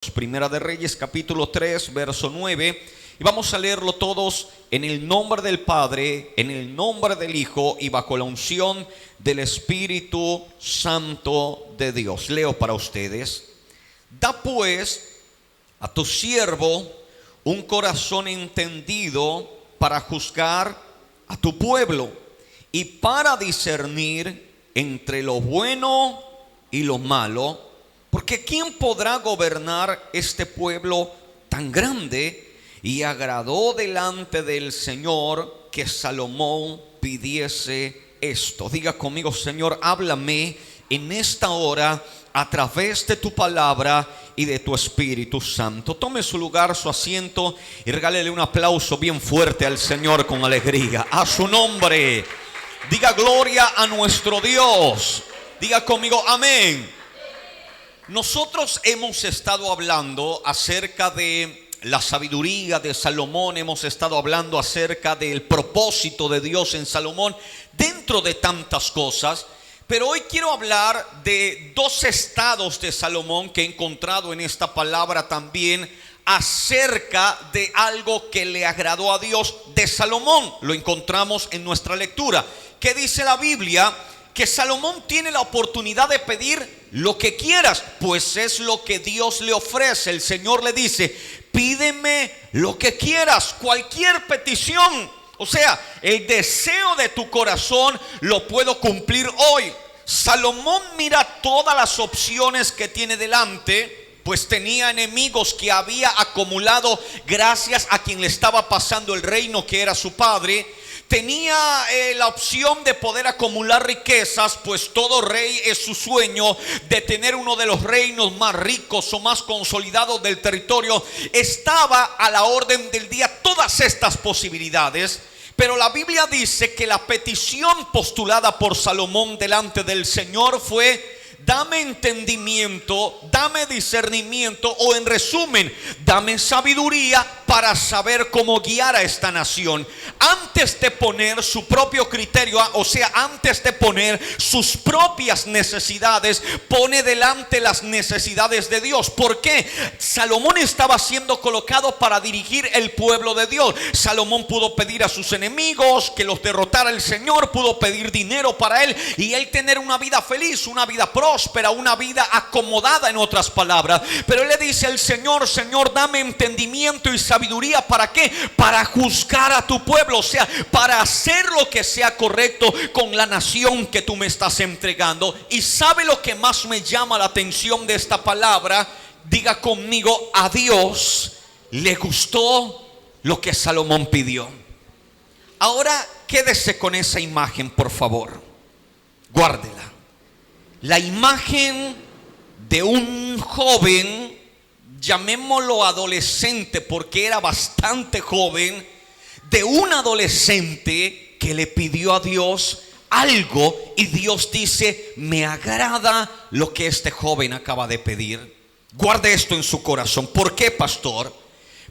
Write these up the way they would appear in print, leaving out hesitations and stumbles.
Primera de Reyes, capítulo 3, verso 9. Y vamos a leerlo todos en el nombre del Padre, en el nombre del Hijo y bajo la unción del Espíritu Santo de Dios. Leo para ustedes. Da pues a tu siervo un corazón entendido para juzgar a tu pueblo y para discernir entre lo bueno y lo malo. Porque ¿quién podrá gobernar este pueblo tan grande? Y agradó delante del Señor que Salomón pidiese esto. Diga conmigo: Señor, háblame en esta hora a través de tu palabra y de tu Espíritu Santo. Tome su lugar, su asiento, y regálele un aplauso bien fuerte al Señor con alegría. A su nombre. Diga gloria a nuestro Dios. Diga conmigo amén. Nosotros hemos estado hablando acerca de la sabiduría de Salomón, hemos estado hablando acerca del propósito de Dios en Salomón, dentro de tantas cosas. Pero hoy quiero hablar de dos estados de Salomón que he encontrado en esta palabra también, acerca de algo que le agradó a Dios de Salomón. Lo encontramos en nuestra lectura. ¿Qué dice la Biblia? Que Salomón tiene la oportunidad de pedir lo que quieras, pues es lo que Dios le ofrece. El Señor le dice: pídeme lo que quieras, cualquier petición. O sea, el deseo de tu corazón lo puedo cumplir hoy. Salomón mira todas las opciones que tiene delante, pues tenía enemigos que había acumulado gracias a quien le estaba pasando el reino, que era su padre. Tenía la opción de poder acumular riquezas, pues todo rey es su sueño de tener uno de los reinos más ricos o más consolidados del territorio. Estaba a la orden del día todas estas posibilidades. Pero la Biblia dice que la petición postulada por Salomón delante del Señor fue: dame entendimiento, dame discernimiento, o en resumen, dame sabiduría para saber cómo guiar a esta nación. Antes de poner su propio criterio, o sea, antes de poner sus propias necesidades, pone delante las necesidades de Dios. ¿Por qué? Salomón estaba siendo colocado para dirigir el pueblo de Dios. Salomón pudo pedir a sus enemigos que los derrotara el Señor, pudo pedir dinero para él y él tener una vida feliz, una vida próspera, una vida acomodada, en otras palabras. Pero él le dice al Señor: Señor, dame entendimiento y sabiduría. ¿Para qué? Para juzgar a tu pueblo, o sea, para hacer lo que sea correcto con la nación que tú me estás entregando. Y ¿sabe lo que más me llama la atención de esta palabra? Diga conmigo: a Dios le gustó lo que Salomón pidió. Ahora quédese con esa imagen, por favor, guárdela. La imagen de un joven, llamémoslo adolescente porque era bastante joven, de un adolescente que le pidió a Dios algo y Dios dice: me agrada lo que este joven acaba de pedir. Guarde esto en su corazón. ¿Por qué, pastor?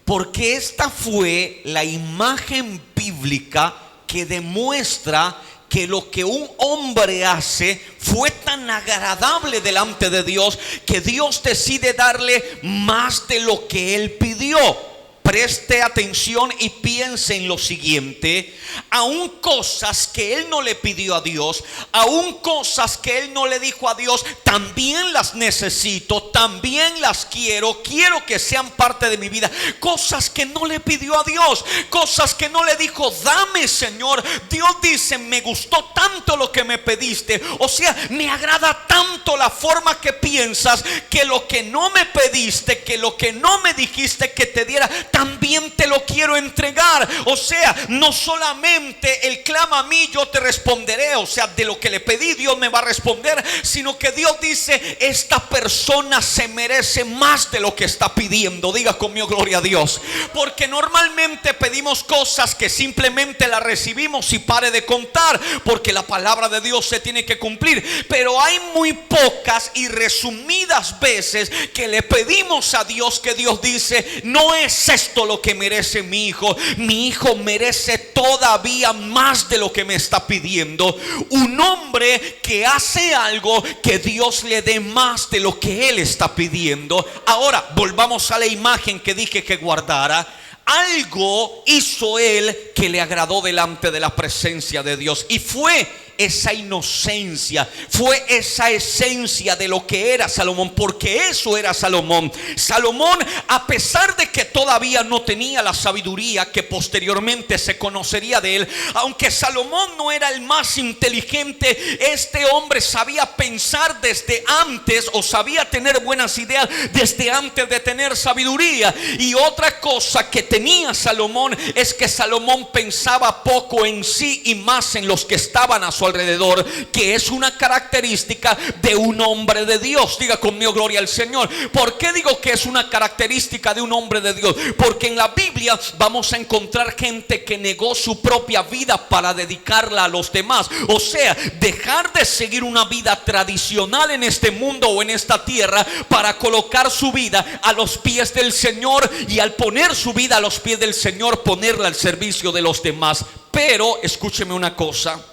Porque esta fue la imagen bíblica que demuestra que lo que un hombre hace fue tan agradable delante de Dios que Dios decide darle más de lo que él pidió. Preste atención y piense en lo siguiente: aún cosas que él no le pidió a Dios, aún cosas que él no le dijo a Dios, también las necesito, también las quiero que sean parte de mi vida. Cosas que no le pidió a Dios, cosas que no le dijo: dame, Señor. Dios dice: me gustó tanto lo que me pediste, o sea, me agrada tanto la forma que piensas, que lo que no me pediste, que lo que no me dijiste que te diera, también te lo quiero entregar. O sea, no solamente Él clama a mí, yo te responderé, o sea, de lo que le pedí Dios me va a responder, sino que Dios dice: esta persona se merece más de lo que está pidiendo. Diga conmigo gloria a Dios. Porque normalmente pedimos cosas que simplemente las recibimos y pare de contar, porque la palabra de Dios se tiene que cumplir. Pero hay muy pocas y resumidas veces que le pedimos a Dios que Dios dice: no es esto esto lo que merece mi hijo. Mi hijo merece todavía más de lo que me está pidiendo. Un hombre que hace algo que Dios le dé más de lo que él está pidiendo. Ahora volvamos a la imagen que dije que guardara. Algo hizo él que le agradó delante de la presencia de Dios, y fue esa inocencia, fue esa esencia de lo que era Salomón, porque eso era Salomón. Salomón, a pesar de que todavía no tenía la sabiduría que posteriormente se conocería de él, aunque Salomón no era el más inteligente, este hombre sabía pensar desde antes, o sabía tener buenas ideas desde antes de tener sabiduría. Y otra cosa que tenía Salomón es que Salomón pensaba poco en sí y más en los que estaban a su alrededor, que es una característica de un hombre de Dios. Diga conmigo, gloria al Señor. ¿Por qué digo que es una característica de un hombre de Dios? Porque en la Biblia vamos a encontrar gente que negó su propia vida para dedicarla a los demás. O sea, dejar de seguir una vida tradicional en este mundo o en esta tierra para colocar su vida a los pies del Señor, y al poner su vida a los pies del Señor, ponerla al servicio de los demás. Pero escúcheme una cosa: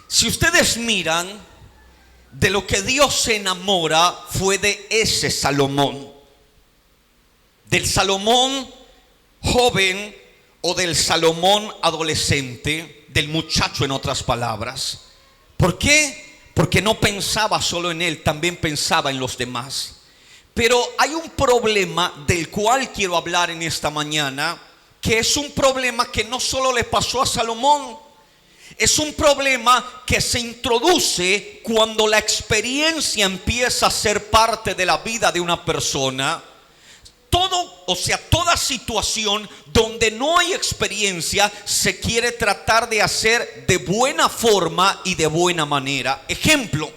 si ustedes miran, de lo que Dios se enamora fue de ese Salomón, del Salomón joven o del Salomón adolescente, del muchacho, en otras palabras. ¿Por qué? Porque no pensaba solo en él, también pensaba en los demás. Pero hay un problema del cual quiero hablar en esta mañana, que es un problema que no solo le pasó a Salomón. Es un problema que se introduce cuando la experiencia empieza a ser parte de la vida de una persona. Toda situación donde no hay experiencia se quiere tratar de hacer de buena forma y de buena manera. Ejemplo: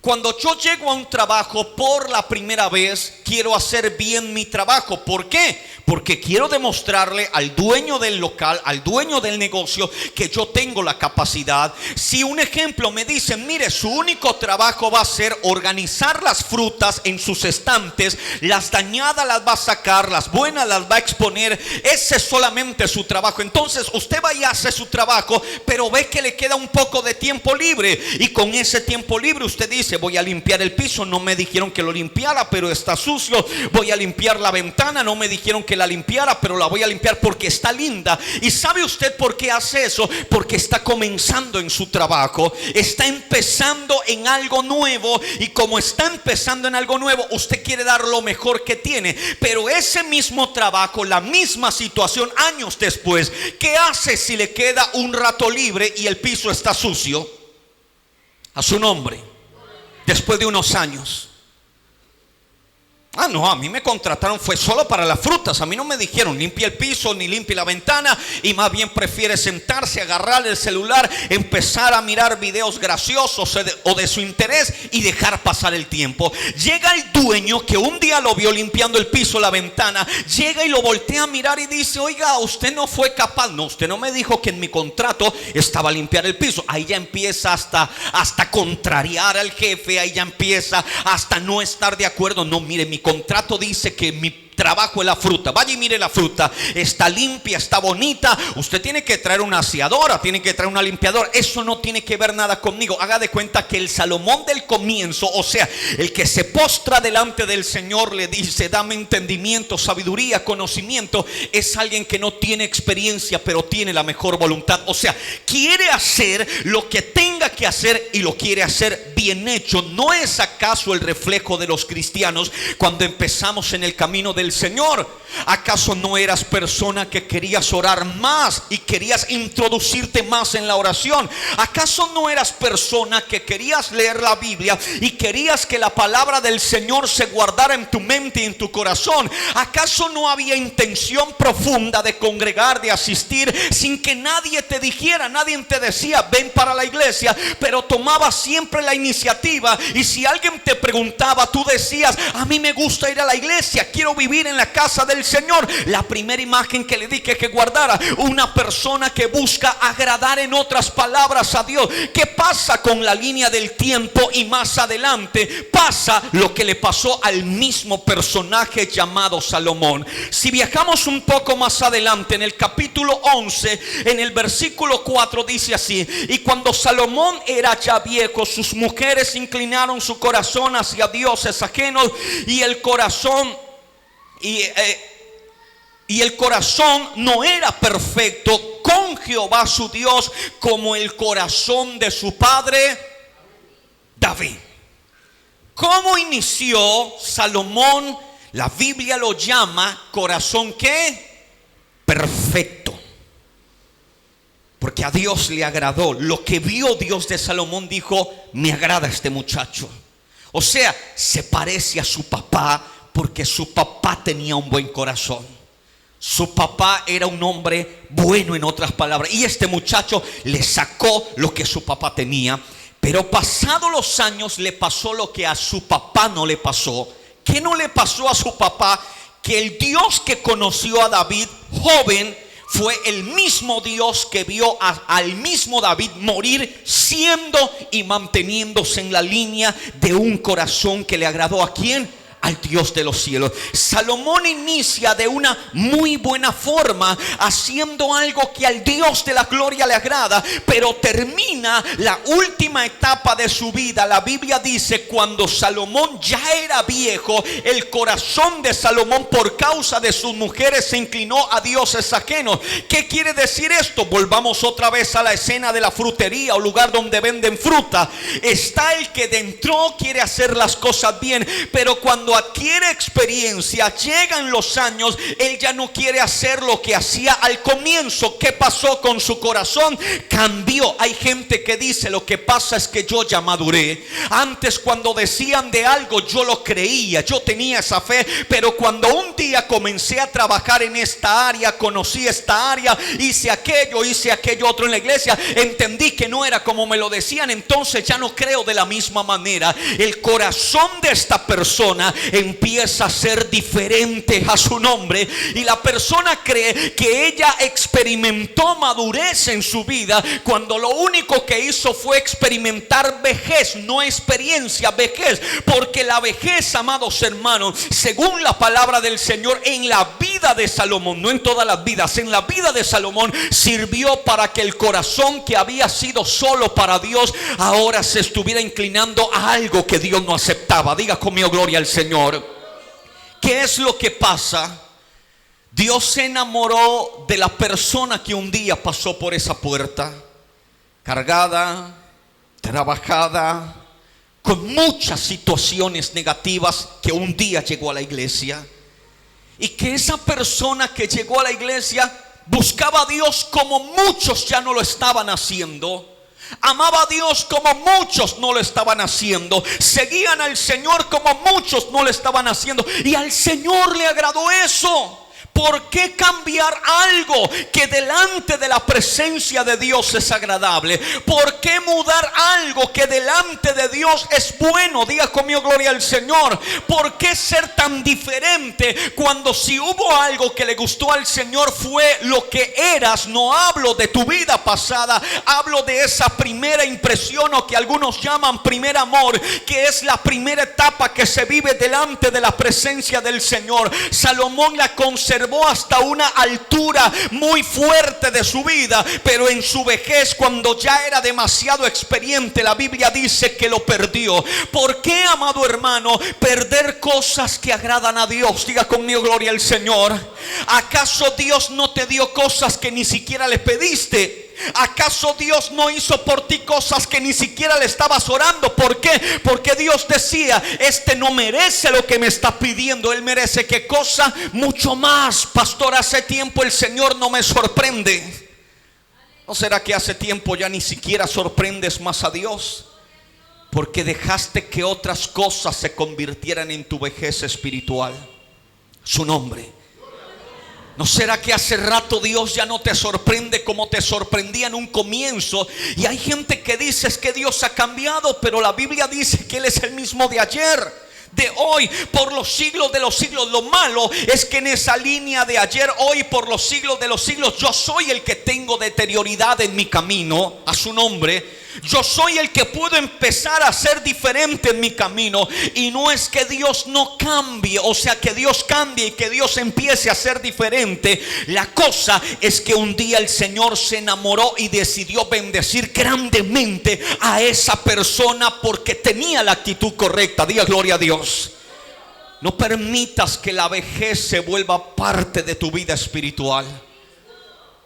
cuando yo llego a un trabajo por la primera vez, quiero hacer bien mi trabajo. ¿Por qué? Porque quiero demostrarle al dueño del local, al dueño del negocio, que yo tengo la capacidad. Si un ejemplo me dicen, mire, su único trabajo va a ser organizar las frutas en sus estantes, las dañadas las va a sacar, las buenas las va a exponer, ese es solamente su trabajo. Entonces usted va y hace su trabajo, pero ve que le queda un poco de tiempo libre, y con ese tiempo libre usted dice, voy a limpiar el piso, no me dijeron que lo limpiara, pero está sucio. Voy a limpiar la ventana, no me dijeron que la limpiara, pero la voy a limpiar porque está linda. ¿Y sabe usted por qué hace eso? Porque está comenzando en su trabajo, está empezando en algo nuevo, y como está empezando en algo nuevo, usted quiere dar lo mejor que tiene. Pero ese mismo trabajo, la misma situación años después, ¿qué hace si le queda un rato libre y el piso está sucio? A su nombre. Después de unos años, no, a mí me contrataron fue solo para las frutas. A mí no me dijeron limpia el piso ni limpia la ventana, y más bien prefiere sentarse, agarrar el celular, empezar a mirar videos graciosos o de su interés y dejar pasar el tiempo. Llega el dueño que un día lo vio limpiando el piso, la ventana, llega y lo voltea a mirar y dice, oiga, usted no fue capaz. No, usted no me dijo que en mi contrato estaba limpiar el piso. Ahí ya empieza hasta contrariar al jefe, ahí ya empieza hasta no estar de acuerdo. No, mire, mi contrato dice que mi trabajo es la fruta. Vaya y mire la fruta, está limpia, está bonita. Usted tiene que traer una aseadora, tiene que traer una limpiadora. Eso no tiene que ver nada conmigo. Haga de cuenta que el Salomón del comienzo, o sea, el que se postra delante del Señor, le dice, dame entendimiento, sabiduría, conocimiento. Es alguien que no tiene experiencia, pero tiene la mejor voluntad. O sea, quiere hacer lo que tenga que hacer y lo quiere hacer bien hecho. ¿No es acaso el reflejo de los cristianos cuando empezamos en el camino del Señor? ¿Acaso no eras persona que querías orar más y querías introducirte más en la oración? ¿Acaso no eras persona que querías leer la Biblia y querías que la palabra del Señor se guardara en tu mente y en tu corazón? ¿Acaso no había intención profunda de congregar, de asistir, sin que nadie te dijera, nadie te decía ven para la iglesia, pero tomabas siempre la iniciativa? Y si alguien te preguntaba, tú decías, a mí me gusta ir a la iglesia, quiero vivir vivir en la casa del Señor. La primera imagen que le dije que guardara, una persona que busca agradar, en otras palabras, a Dios. ¿Qué pasa con la línea del tiempo? Y más adelante pasa lo que le pasó al mismo personaje llamado Salomón. Si viajamos un poco más adelante, en el capítulo 11, en el versículo 4 dice así: y cuando Salomón era ya viejo, sus mujeres inclinaron su corazón hacia dioses ajenos, y el corazón no era perfecto con Jehová su Dios, como el corazón de su padre David. ¿Cómo inició Salomón? La Biblia lo llama corazón ¿qué? Perfecto. Porque a Dios le agradó. Lo que vio Dios de Salomón, dijo: me agrada este muchacho. O sea, se parece a su papá, porque su papá tenía un buen corazón. Su papá era un hombre bueno, en otras palabras, y este muchacho le sacó lo que su papá tenía. Pero pasados los años le pasó lo que a su papá no le pasó. ¿Qué no le pasó a su papá? Que el Dios que conoció a David joven fue el mismo Dios que vio al mismo David morir, siendo y manteniéndose en la línea de un corazón que le agradó ¿a quién? Al Dios de los cielos. Salomón inicia de una muy buena forma, haciendo algo que al Dios de la gloria le agrada, pero termina la última etapa de su vida. La Biblia dice: cuando Salomón ya era viejo, el corazón de Salomón, por causa de sus mujeres, se inclinó a dioses ajenos. ¿Qué quiere decir esto? Volvamos otra vez a la escena de la frutería o lugar donde venden fruta. Está el que dentro quiere hacer las cosas bien, pero cuando adquiere experiencia, llegan los años, él ya no quiere hacer lo que hacía al comienzo. ¿Qué pasó con su corazón? Cambió. Hay gente que dice: lo que pasa es que yo ya maduré. Antes, cuando decían de algo, yo lo creía, yo tenía esa fe, pero cuando un día comencé a trabajar en esta área, conocí esta área, hice aquello otro en la iglesia, entendí que no era como me lo decían, entonces ya no creo de la misma manera. El corazón de esta persona empieza a ser diferente a su nombre, y la persona cree que ella experimentó madurez en su vida, cuando lo único que hizo fue experimentar vejez, no experiencia, vejez. Porque la vejez, amados hermanos, según la palabra del Señor, en la vida de Salomón, no en todas las vidas, en la vida de Salomón, sirvió para que el corazón que había sido solo para Dios, ahora se estuviera inclinando a algo que Dios no aceptaba. Diga conmigo: gloria al Señor. ¿Qué es lo que pasa? Dios se enamoró de la persona que un día pasó por esa puerta, cargada, trabajada, con muchas situaciones negativas, que un día llegó a la iglesia. Y que esa persona que llegó a la iglesia buscaba a Dios como muchos ya no lo estaban haciendo. Amaba a Dios como muchos no lo estaban haciendo. Seguían al Señor como muchos no lo estaban haciendo. Y al Señor le agradó eso. ¿Por qué cambiar algo que delante de la presencia de Dios es agradable? ¿Por qué mudar algo que delante de Dios es bueno? Diga conmigo: gloria al Señor. ¿Por qué ser tan diferente cuando si hubo algo que le gustó al Señor fue lo que eras? No hablo de tu vida pasada, hablo de esa primera impresión, o que algunos llaman primer amor, que es la primera etapa que se vive delante de la presencia del Señor. Salomón la conservó hasta una altura muy fuerte de su vida, pero en su vejez, cuando ya era demasiado experiente, la Biblia dice que lo perdió. ¿Por qué, amado hermano, perder cosas que agradan a Dios? Diga conmigo: gloria al Señor. ¿Acaso Dios no te dio cosas que ni siquiera le pediste? ¿Acaso Dios no hizo por ti cosas que ni siquiera le estabas orando? ¿Por qué? Porque Dios decía: este no merece lo que me está pidiendo, él merece ¿qué cosa? Mucho más. Pastor, hace tiempo el Señor no me sorprende. ¿No será que hace tiempo ya ni siquiera sorprendes más a Dios? Porque dejaste que otras cosas se convirtieran en tu vejez espiritual. Su nombre. ¿No será que hace rato Dios ya no te sorprende como te sorprendía en un comienzo? Y hay gente que dice: es que Dios ha cambiado, pero la Biblia dice que Él es el mismo de ayer, de hoy, por los siglos de los siglos. Lo malo es que en esa línea de ayer, hoy, por los siglos de los siglos, yo soy el que tengo deterioridad en mi camino. A su nombre. Yo soy el que puedo empezar a ser diferente en mi camino. Y no es que Dios no cambie, o sea, que Dios cambie y que Dios empiece a ser diferente. La cosa es que un día el Señor se enamoró y decidió bendecir grandemente a esa persona porque tenía la actitud correcta. Diga gloria a Dios. No permitas que la vejez se vuelva parte de tu vida espiritual,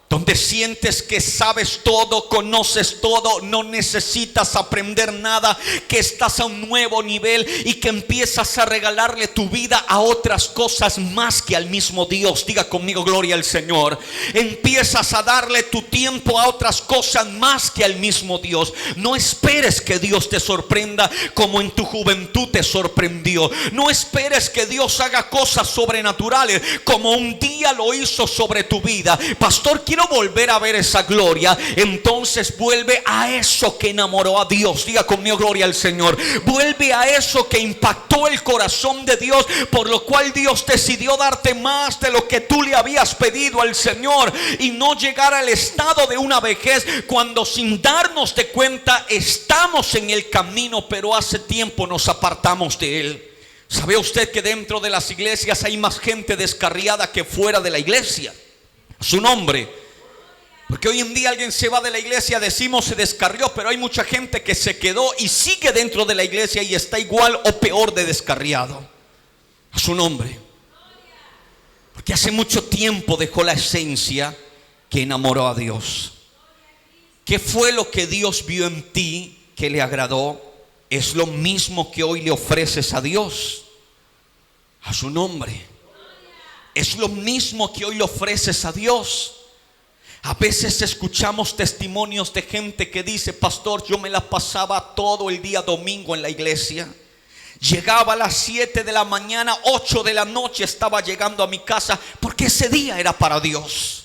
donde sientes que sabes todo, conoces todo, no necesitas aprender nada, que estás a un nuevo nivel y que empiezas a regalarle tu vida a otras cosas más que al mismo Dios. Diga conmigo, gloria al Señor. Empiezas a darle tu tiempo a otras cosas más que al mismo Dios. No esperes que Dios te sorprenda como en tu juventud te sorprendió. No esperes que Dios haga cosas sobrenaturales como un día lo hizo sobre tu vida. Pastor, quiero volver a ver esa gloria. Entonces vuelve a eso que enamoró a Dios. Diga conmigo, gloria al Señor. Vuelve a eso que impactó el corazón de Dios, por lo cual Dios decidió darte más de lo que tú le habías pedido al Señor, y no llegar al estado de una vejez cuando sin darnos de cuenta estamos en el camino, pero hace tiempo nos apartamos de él. ¿Sabe usted que dentro de las iglesias hay más gente descarriada que fuera de la iglesia? Su nombre. Porque hoy en día alguien se va de la iglesia, decimos se descarrió, pero hay mucha gente que se quedó y sigue dentro de la iglesia y está igual o peor de descarriado. A su nombre. Porque hace mucho tiempo dejó la esencia que enamoró a Dios. ¿Qué fue lo que Dios vio en ti que le agradó? Es lo mismo que hoy le ofreces a Dios. A su nombre. Es lo mismo que hoy le ofreces a Dios. A veces escuchamos testimonios de gente que dice: pastor, yo me la pasaba todo el día domingo en la iglesia. Llegaba a las 7 de la mañana, 8 de la noche estaba llegando a mi casa, porque ese día era para Dios.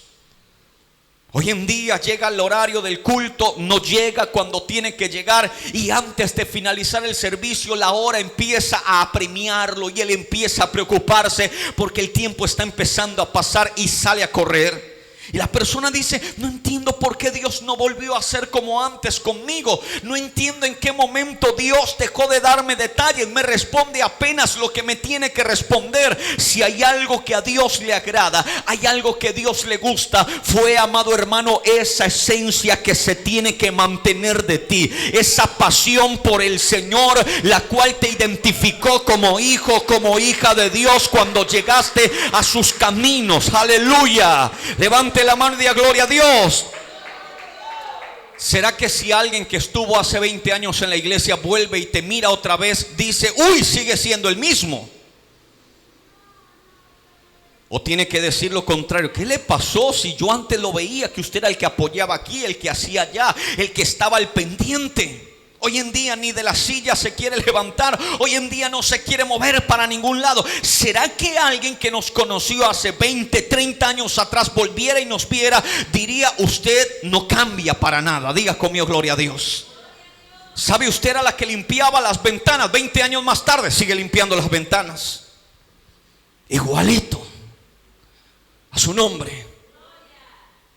Hoy en día llega el horario del culto, no llega cuando tiene que llegar, y antes de finalizar el servicio la hora empieza a apremiarlo y él empieza a preocuparse porque el tiempo está empezando a pasar y sale a correr. Y la persona dice: no entiendo por qué Dios no volvió a ser como antes conmigo. No entiendo en qué momento Dios dejó de darme detalles. Me responde apenas lo que me tiene que responder. Si hay algo que a Dios le agrada, hay algo que a Dios le gusta, fue, amado hermano, esa esencia que se tiene que mantener de ti. Esa pasión por el Señor, la cual te identificó como hijo, como hija de Dios cuando llegaste a sus caminos. Aleluya. Levante la mano y diga gloria a Dios. ¿Será que si alguien que estuvo hace 20 años en la iglesia vuelve y te mira otra vez, dice: uy, sigue siendo el mismo? ¿O tiene que decir lo contrario? ¿Qué le pasó si yo antes lo veía que usted era el que apoyaba aquí, el que hacía allá, el que estaba al pendiente? Hoy en día ni de la silla se quiere levantar. Hoy en día no se quiere mover para ningún lado. ¿Será que alguien que nos conoció hace 20, 30 años atrás volviera y nos viera, diría: usted no cambia para nada? Diga conmigo, gloria a Dios. ¿Sabe usted? Era la que limpiaba las ventanas. 20 años más tarde sigue limpiando las ventanas. Igualito. A su nombre.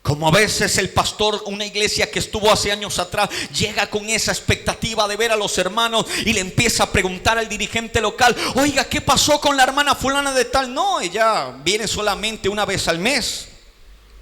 Como a veces el pastor, una iglesia que estuvo hace años atrás, llega con esa expectativa de ver a los hermanos y le empieza a preguntar al dirigente local: oiga, ¿qué pasó con la hermana fulana de tal? No, ella viene solamente una vez al mes.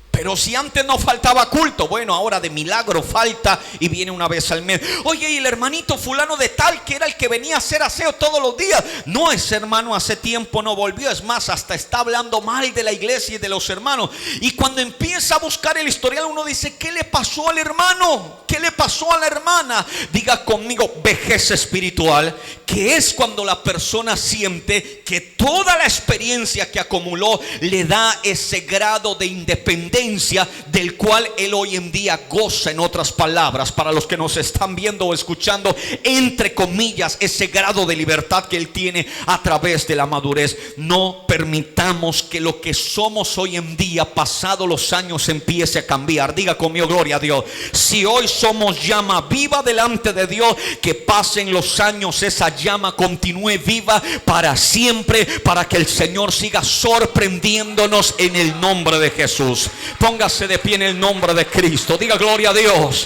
Pero si antes no faltaba culto, bueno, ahora de milagro falta y viene una vez al mes. Oye, y el hermanito fulano de tal, que era el que venía a hacer aseo todos los días, no, ese hermano hace tiempo no volvió. Es más, hasta está hablando mal de la iglesia y de los hermanos. Y cuando empieza a buscar el historial, uno dice: ¿qué le pasó al hermano? ¿Qué le pasó a la hermana? Diga conmigo: vejez espiritual, que es cuando la persona siente que toda la experiencia que acumuló le da ese grado de independencia presencia del cual Él hoy en día goza. En otras palabras, para los que nos están viendo o escuchando, entre comillas, ese grado de libertad que Él tiene a través de la madurez. No permitamos que lo que somos hoy en día, pasados los años, empiece a cambiar. Diga conmigo, gloria a Dios. Si hoy somos llama viva delante de Dios, que pasen los años, esa llama continúe viva para siempre, para que el Señor siga sorprendiéndonos en el nombre de Jesús. Póngase de pie en el nombre de Cristo. Diga gloria a Dios.